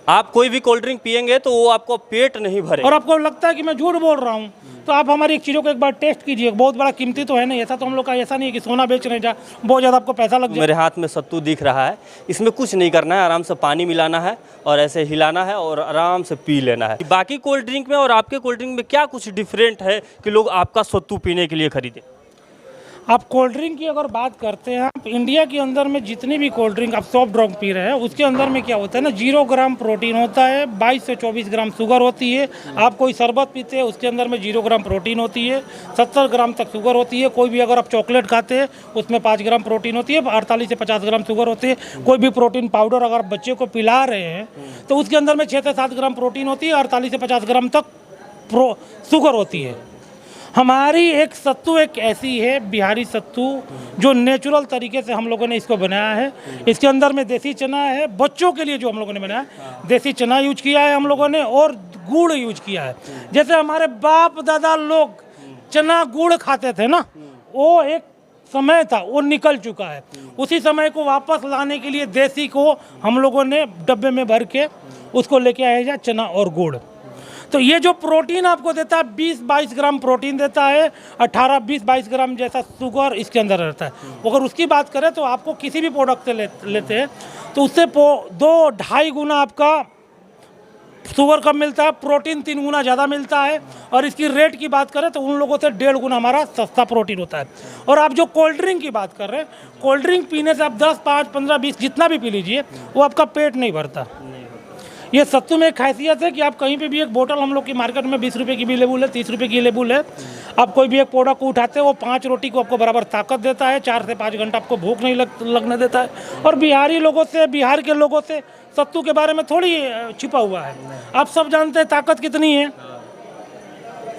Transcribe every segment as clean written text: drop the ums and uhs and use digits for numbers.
आप कोई भी कोल्ड ड्रिंक पियेंगे तो वो आपको पेट नहीं भरेगा। और आपको लगता है कि मैं झूठ बोल रहा हूँ, तो आप हमारी एक चीज़ों को एक बार टेस्ट कीजिए। बहुत बड़ा कीमती तो है नहीं, ऐसा तो हम लोग का ऐसा नहीं है कि सोना बेच रहे जा बहुत ज़्यादा आपको पैसा लग जाए। मेरे हाथ में सत्तू दिख रहा है, इसमें कुछ नहीं करना है, आराम से पानी मिलाना है और ऐसे हिलाना है और आराम से पी लेना है। बाकी कोल्ड ड्रिंक में और आपके कोल्ड ड्रिंक में क्या कुछ डिफरेंट है कि लोग आपका सत्तू पीने के लिए खरीदें? आप कोल्ड ड्रिंक की अगर बात करते हैं, आप इंडिया के अंदर में जितनी भी कोल्ड ड्रिंक आप सॉफ्ट ड्रिंक पी रहे हैं, उसके अंदर में क्या होता है ना, 0 ग्राम प्रोटीन होता है, 22 से 24 ग्राम शुगर होती है। आप कोई शरबत पीते हैं उसके अंदर में 0 ग्राम प्रोटीन होती है, 70 ग्राम तक शुगर होती है। कोई भी अगर आप चॉकलेट खाते हैं उसमें 5 ग्राम प्रोटीन होती है, 48 से 50 ग्राम शुगर होती है। कोई भी प्रोटीन पाउडर अगर आप बच्चे को पिला रहे हैं तो उसके अंदर में 6 से 7 ग्राम प्रोटीन होती है, 48 से 50 ग्राम तक शुगर होती है। हमारी एक सत्तू एक ऐसी है, बिहारी सत्तू, जो नेचुरल तरीके से हम लोगों ने इसको बनाया है। इसके अंदर में देसी चना है, बच्चों के लिए जो हम लोगों ने बनाया, देसी चना यूज किया है हम लोगों ने, और गुड़ यूज किया है। जैसे हमारे बाप दादा लोग चना गुड़ खाते थे ना, वो एक समय था, वो निकल चुका है। उसी समय को वापस लाने के लिए देसी को हम लोगों ने डब्बे में भर के उसको लेके आए जा, चना और गुड़। तो ये जो प्रोटीन आपको देता है, 20-22 ग्राम प्रोटीन देता है, 18-20-22 ग्राम जैसा शुगर इसके अंदर रहता है। अगर उसकी बात करें तो आपको किसी भी प्रोडक्ट से लेते हैं तो उससे 2-2.5 गुना आपका शुगर कम मिलता है, प्रोटीन 3 गुना ज़्यादा मिलता है। और इसकी रेट की बात करें तो उन लोगों से 1.5 गुना हमारा सस्ता प्रोटीन होता है। और आप जो कोल्ड ड्रिंक की बात कर रहे हैं, कोल्ड ड्रिंक पीने से आप 10, 5, 15, 20 जितना भी पी लीजिए, वो आपका पेट नहीं भरता। ये सत्तू में एक खासियत है कि आप कहीं पे भी एक बोतल, हम लोग की मार्केट में 20 रुपये की भी लेबुल है, 30 रुपये की लेबुल है, आप कोई भी एक प्रोडक्ट को उठाते हैं, वो 5 रोटी को आपको बराबर ताकत देता है, 4 से 5 घंटा आपको भूख नहीं लगने देता है। और बिहार के लोगों से सत्तू के बारे में थोड़ी छिपा हुआ है, आप सब जानते हैं ताकत कितनी है।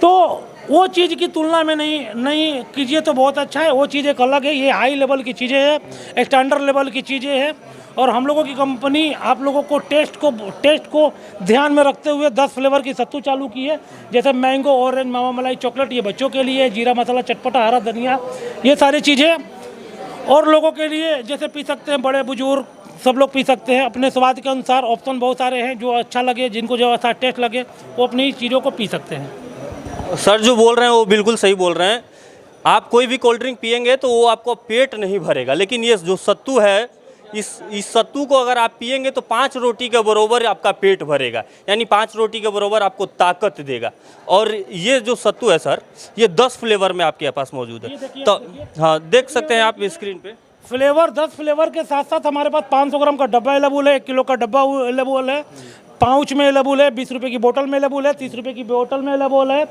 तो वो चीज़ की तुलना में नहीं कीजिए तो बहुत अच्छा है। वो चीज़ एक अलग है, ये हाई लेवल की चीज़ें हैं, स्टैंडर्ड लेवल की चीज़ें हैं। और हम लोगों की कंपनी आप लोगों को टेस्ट को ध्यान में रखते हुए 10 फ्लेवर की सत्तू चालू की है। जैसे मैंगो, ऑरेंज, मावा मलाई, चॉकलेट, ये बच्चों के लिए, जीरा मसाला, चटपटा, हरा धनिया, ये सारी चीज़ें। और लोगों के लिए जैसे पी सकते हैं, बड़े बुजुर्ग सब लोग पी सकते हैं, अपने स्वाद के अनुसार ऑप्शन बहुत सारे हैं। जो अच्छा लगे, जिनको जो अच्छा टेस्ट लगे, वो अपनी चीज़ों को पी सकते हैं। सर जो बोल रहे हैं वो बिल्कुल सही बोल रहे हैं। आप कोई भी कोल्ड ड्रिंक पियेंगे तो वो आपको पेट नहीं भरेगा, लेकिन ये जो सत्तू है, इस सत्तू को अगर आप पियेंगे तो 5 रोटी के बराबर आपका पेट भरेगा, यानी 5 रोटी के बराबर आपको ताकत देगा। और ये जो सत्तू है सर, ये 10 फ्लेवर में आपके पास मौजूद है। तो हाँ, देख सकते हैं आप स्क्रीन पे फ्लेवर, 10 फ्लेवर के साथ साथ हमारे पास 500 ग्राम का डब्बा अवेलेबल है, 1 किलो का डब्बा अवेलेबल है, पाउच में अवेलेबल है, 20 रुपये की बोतल में अवेलेबल है, 30 रुपये की बोतल में अवेलेबल है,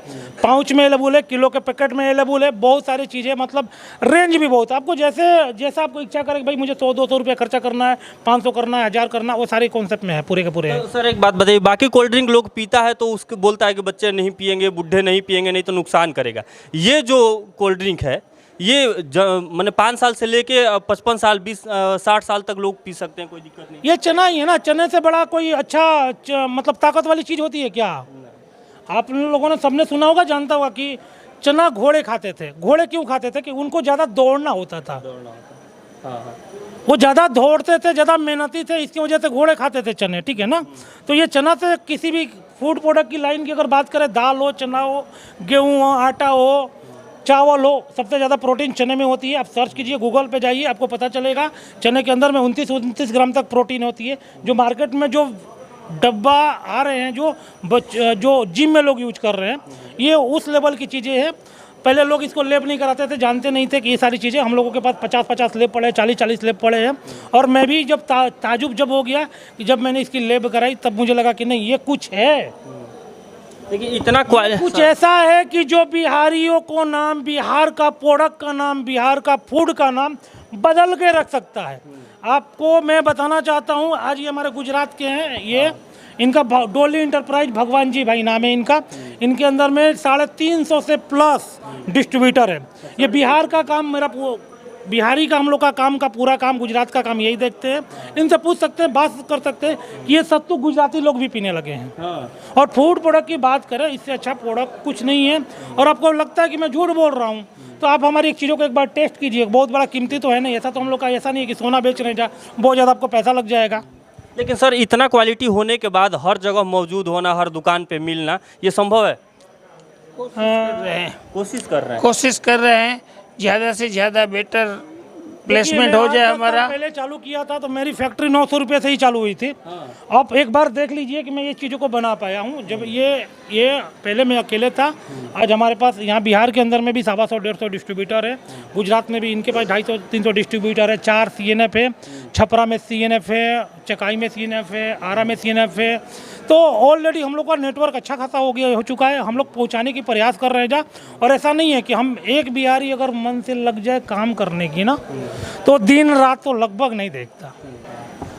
पाउच में अवेलेबल है, किलो के पैकेट में अवेलेबल है। बहुत सारी चीज़ें, मतलब रेंज भी बहुत है। आपको जैसा आपको इच्छा करे कि भाई मुझे 100-200 रुपये खर्चा करना है, 500 करना है, 1000 करना है, वो सारे कॉन्सेप्ट में है, पूरे के पूरे हैं। तो सर एक बात बताइए, बाकी कोल्ड ड्रिंक लोग पीता है तो उसको बोलता है कि बच्चे नहीं पियेंगे, बूढ़े नहीं पियेंगे, नहीं तो नुकसान करेगा। ये जो कोल्ड ड्रिंक है, ये मैंने 5 साल से लेके 55 साल, 60 साल तक लोग पी सकते हैं, कोई दिक्कत नहीं। ये चना ही है ना, चने से बड़ा कोई अच्छा मतलब ताकत वाली चीज़ होती है क्या? आप लोगों ने सबने सुना होगा, जानता होगा कि चना घोड़े खाते थे। घोड़े क्यों खाते थे? कि उनको ज़्यादा दौड़ना होता था। हाँ। वो ज़्यादा दौड़ते थे, ज़्यादा मेहनती थे, इसकी वजह से घोड़े खाते थे चने, ठीक है ना। तो ये चना से किसी भी फूड प्रोडक्ट की लाइन की अगर बात करें, दाल हो, चना हो, गेहूँ हो, आटा हो, चावल हो, सबसे ज़्यादा प्रोटीन चने में होती है। आप सर्च कीजिए, गूगल पे जाइए, आपको पता चलेगा चने के अंदर में 29 ग्राम तक प्रोटीन होती है। जो मार्केट में जो डब्बा आ रहे हैं, जो जिम में लोग यूज कर रहे हैं, ये उस लेवल की चीज़ें हैं। पहले लोग इसको लेब नहीं कराते थे, जानते नहीं थे कि ये सारी चीज़ें। हम लोगों के पास 50-50 लेब पड़े हैं, 40-40 लेब पड़े हैं। और मैं भी जब ताजुब जब हो गया कि जब मैंने इसकी लेब कराई, तब मुझे लगा कि नहीं, ये कुछ है। देखिए इतना कुछ ऐसा है कि जो बिहारियों को नाम, बिहार का प्रोडक्ट का नाम, बिहार का फूड का नाम बदल के रख सकता है। आपको मैं बताना चाहता हूँ, आज ये हमारे गुजरात के हैं, ये इनका डोली इंटरप्राइज, भगवान जी भाई नाम है इनका। इनके अंदर में 350 से प्लस डिस्ट्रीब्यूटर है। ये बिहार का काम, बिहारी का हम लोग का काम का पूरा काम, गुजरात का काम यही देखते हैं। इनसे पूछ सकते हैं, बात कर सकते हैं कि ये सत्तू गुजराती लोग भी पीने लगे हैं। हाँ। और फूड प्रोडक्ट की बात करें, इससे अच्छा प्रोडक्ट कुछ नहीं है। और आपको लगता है कि मैं झूठ बोल रहा हूँ, तो आप हमारी एक चीज़ों को एक बार टेस्ट कीजिए। बहुत बड़ा कीमती तो है नहीं, ऐसा तो हम लोग का ऐसा नहीं है कि सोना बेच रहे जा बहुत ज़्यादा आपको पैसा लग जाएगा। लेकिन सर इतना क्वालिटी होने के बाद हर जगह मौजूद होना, हर दुकान पे मिलना, ये संभव है? कोशिश कर रहे हैं। कोशिश कर रहे हैं ज़्यादा से ज़्यादा बेटर प्लेसमेंट हो जाए हमारा। पहले चालू किया था तो मेरी फैक्ट्री 900 रुपये से ही चालू हुई थी। अब एक बार देख लीजिए कि मैं ये चीज़ों को बना पाया हूँ। जब ये पहले मैं अकेले था, आज हमारे पास यहाँ बिहार के अंदर में भी 125-150 डिस्ट्रीब्यूटर है, गुजरात में भी इनके पास 250-300 डिस्ट्रीब्यूटर है, 4 CNF है, छपरा में CNF है, चकाई में CNF है, आरा में CNF है। तो ऑलरेडी हम लोग का नेटवर्क अच्छा खासा हो चुका है। हम लोग पहुँचाने की प्रयास कर रहे हैं और ऐसा नहीं है कि हम एक बिहारी अगर मन से लग जाए काम करने की ना, तो दिन रात तो लगभग नहीं देखता।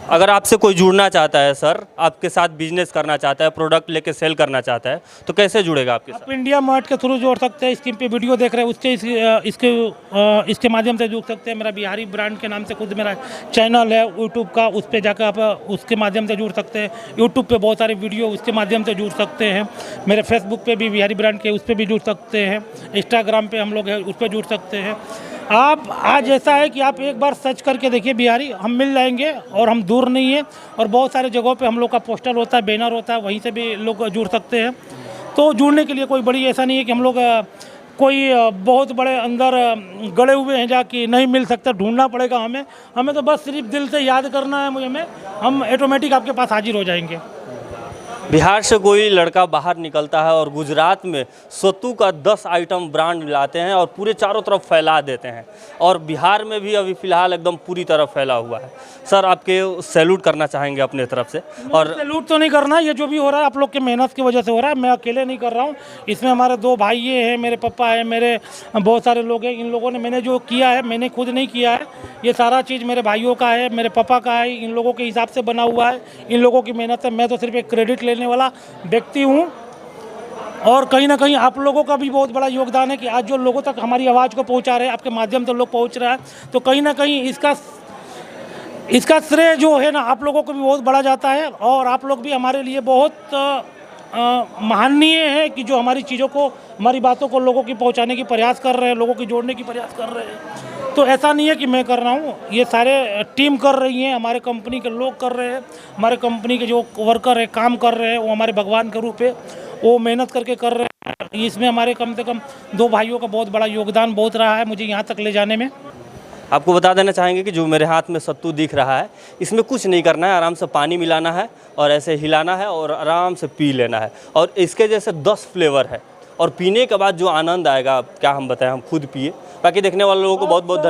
अगर आपसे कोई जुड़ना चाहता है सर, आपके साथ बिजनेस करना चाहता है, प्रोडक्ट लेके सेल करना चाहता है, तो कैसे जुड़ेगा आपके साथ? आप इंडिया मार्ट के थ्रू जोड़ सकते हैं। स्कीम पे वीडियो देख रहे हैं उसके इसके माध्यम से जुड़ सकते हैं। मेरा बिहारी ब्रांड के नाम से खुद मेरा चैनल है यूट्यूब का, उस पर जाकर आप उसके माध्यम से जुड़ सकते हैं। यूट्यूब पे बहुत सारे वीडियो उसके माध्यम से जुड़ सकते हैं। मेरे फेसबुक पे भी बिहारी ब्रांड के, उस पर भी जुड़ सकते हैं। इंस्टाग्राम पे हम लोग हैं, उस पर जुड़ सकते हैं। आप आज ऐसा है कि आप एक बार सर्च करके देखिए बिहारी, हम मिल जाएंगे और हम दूर नहीं है। और बहुत सारे जगहों पे हम लोग का पोस्टर होता है, बैनर होता है, वहीं से भी लोग जुड़ सकते हैं। तो जुड़ने के लिए कोई बड़ी ऐसा नहीं है कि हम लोग कोई बहुत बड़े अंदर गड़े हुए हैं जाके नहीं मिल सकता, ढूंढना पड़ेगा हमें तो बस सिर्फ दिल से याद करना है मुझे, हम ऑटोमेटिक आपके पास हाजिर हो जाएंगे। बिहार से कोई लड़का बाहर निकलता है और गुजरात में सत्तू का 10 आइटम ब्रांड लाते हैं और पूरे चारों तरफ फैला देते हैं, और बिहार में भी अभी फ़िलहाल एकदम पूरी तरह फैला हुआ है। सर आपके सैल्यूट करना चाहेंगे अपने तरफ से। और सैल्यूट तो नहीं करना, ये जो भी हो रहा है आप लोग के मेहनत की वजह से हो रहा है, मैं अकेले नहीं कर रहा हूँ। इसमें हमारे 2 भाई हैं, मेरे पापा है, मेरे बहुत सारे लोग हैं। इन लोगों ने, मैंने जो किया है मैंने खुद नहीं किया है, ये सारा चीज़ मेरे भाइयों का है, मेरे पापा का है, इन लोगों के हिसाब से बना हुआ है, इन लोगों की मेहनत है। मैं तो सिर्फ एक क्रेडिट लेने वाला व्यक्ति हूँ। और कहीं ना कहीं आप लोगों का भी बहुत बड़ा योगदान है कि आज जो लोगों तक हमारी आवाज़ को पहुँचा रहे हैं, आपके माध्यम से लोग पहुँच रहा है, तो कहीं ना कहीं इसका श्रेय जो है ना आप लोगों को भी बहुत बड़ा जाता है। और आप लोग भी हमारे लिए बहुत महनीय है कि जो हमारी चीज़ों को, हमारी बातों को लोगों की पहुंचाने की प्रयास कर रहे हैं, लोगों की जोड़ने की प्रयास कर रहे हैं। तो ऐसा नहीं है कि मैं कर रहा हूँ, ये सारे टीम कर रही हैं, हमारे कंपनी के लोग कर रहे हैं, हमारे कंपनी के जो वर्कर है काम कर रहे हैं, वो हमारे भगवान के रूप है, वो मेहनत करके कर रहे हैं। इसमें हमारे कम से कम 2 भाइयों का बहुत बड़ा योगदान बहुत रहा है मुझे यहाँ तक ले जाने में। आपको बता देना चाहेंगे कि जो मेरे हाथ में सत्तू दिख रहा है, इसमें कुछ नहीं करना है, आराम से पानी मिलाना है और ऐसे हिलाना है और आराम से पी लेना है। और इसके जैसे 10 फ्लेवर है, और पीने के बाद जो आनंद आएगा क्या हम बताएं, हम खुद पिए। बाकी देखने वाले लोगों को बहुत बहुत धन्यवाद।